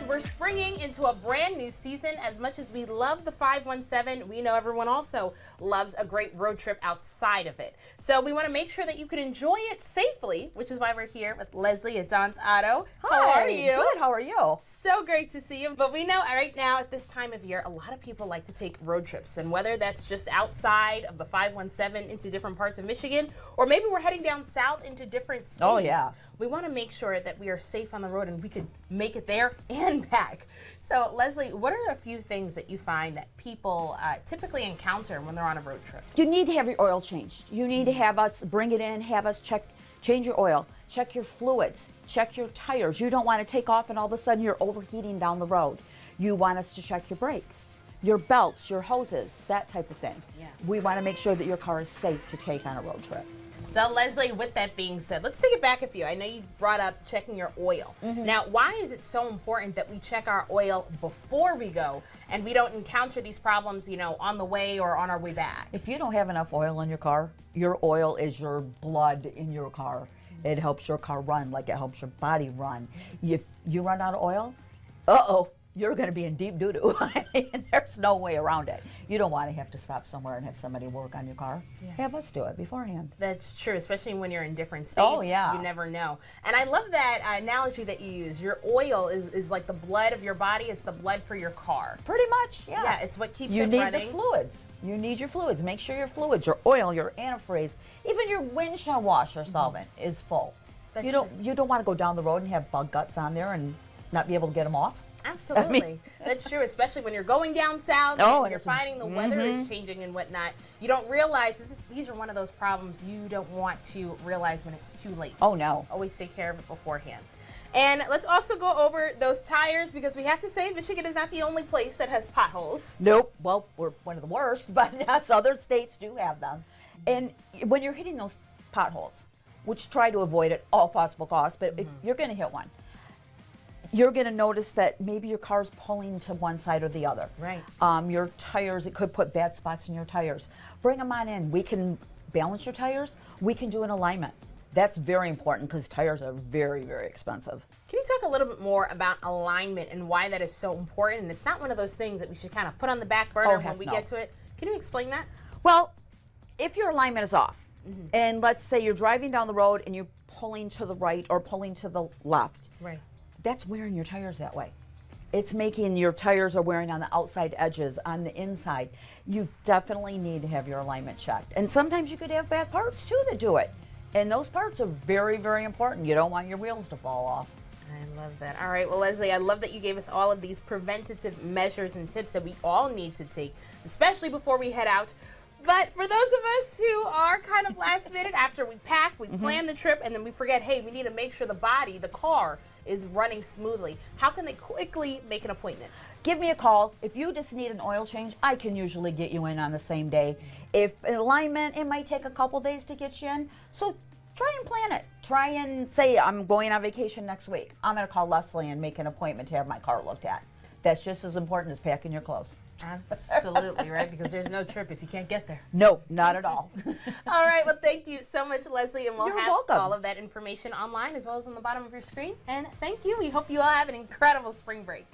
guys, we're springing into a brand new season. As much as we love the 517, we know everyone also loves a great road trip outside of it. So we want to make sure that you can enjoy it safely, which is why we're here with Leslie at Don's Auto. Hi, how are you? Good, how are you? So great to see you. But we know right now at this time of year, a lot of people like to take road trips. And whether that's just outside of the 517 into different parts of Michigan, or maybe we're heading down south into different states. Oh, yeah. We want to make sure that we are safe on the road and we could make it there and back. So, Leslie, what are a few things that you find that people typically encounter when they're on a road trip? You need to have your oil changed. You need to have us bring it in, have us change your oil, check your fluids, check your tires. You don't want to take off and all of a sudden you're overheating down the road. You want us to check your brakes, your belts, your hoses, that type of thing. Yeah. We want to make sure that your car is safe to take on a road trip. So, Leslie, with that being said, let's take it back a few. I know you brought up checking your oil. Now, why is it so important that we check our oil before we go and we don't encounter these problems, you know, on the way or on our way back? If you don't have enough oil in your car, your oil is your blood in your car. It helps your car run like it helps your body run. If you run out of oil, you're going to be in deep doo-doo. There's no way around it. You don't want to have to stop somewhere and have somebody work on your car. Yeah. Have us do it beforehand. That's true, especially when you're in different states. Oh, yeah. You never know. And I love that analogy that you use. Your oil is like the blood of your body. It's the blood for your car. Pretty much, yeah. Yeah, it's what keeps it running. You need the fluids. You need your fluids. Make sure your fluids, your oil, your antifreeze, even your windshield washer solvent is full. That's you don't want to go down the road and have bug guts on there and not be able to get them off. Absolutely. That's true, especially when you're going down south and you're finding the weather is changing and whatnot. You don't realize, these are one of those problems you don't want to realize when it's too late. Oh, no. Always take care of it beforehand. And let's also go over those tires because we have to say Michigan is not the only place that has potholes. Nope. Well, we're one of the worst, but yes, other states do have them. And when you're hitting those potholes, which try to avoid at all possible costs, but if you're going to hit one, you're going to notice that maybe your car's pulling to one side or the other. Right. Your tires, it could put bad spots in your tires. Bring them on in. We can balance your tires. We can do an alignment. That's very important because tires are very, very expensive. Can you talk a little bit more about alignment and why that is so important? And it's not one of those things that we should kind of put on the back burner when we get to it. Can you explain that? Well, if your alignment is off, and let's say you're driving down the road and you're pulling to the right or pulling to the left. Right. That's wearing your tires that way. It's making your tires are wearing on the outside edges, on the inside. You definitely need to have your alignment checked. And sometimes you could have bad parts too that do it. And those parts are very, very important. You don't want your wheels to fall off. I love that. All right, well, Leslie, I love that you gave us all of these preventative measures and tips that we all need to take, especially before we head out. But for those of us who are kind of last minute, after we pack, we plan the trip, and then we forget, hey, we need to make sure the car, is running smoothly. How can they quickly make an appointment? Give me a call. If you just need an oil change, I can usually get you in on the same day. If alignment, it might take a couple days to get you in. So try and plan it. Try and say, I'm going on vacation next week. I'm going to call Leslie and make an appointment to have my car looked at. That's just as important as packing your clothes. Absolutely, right? Because there's no trip if you can't get there. No, not at all. All right, well, thank you so much, Leslie, and we'll You're have welcome. all of that information online as well as on the bottom of your screen. And thank you. We hope you all have an incredible spring break.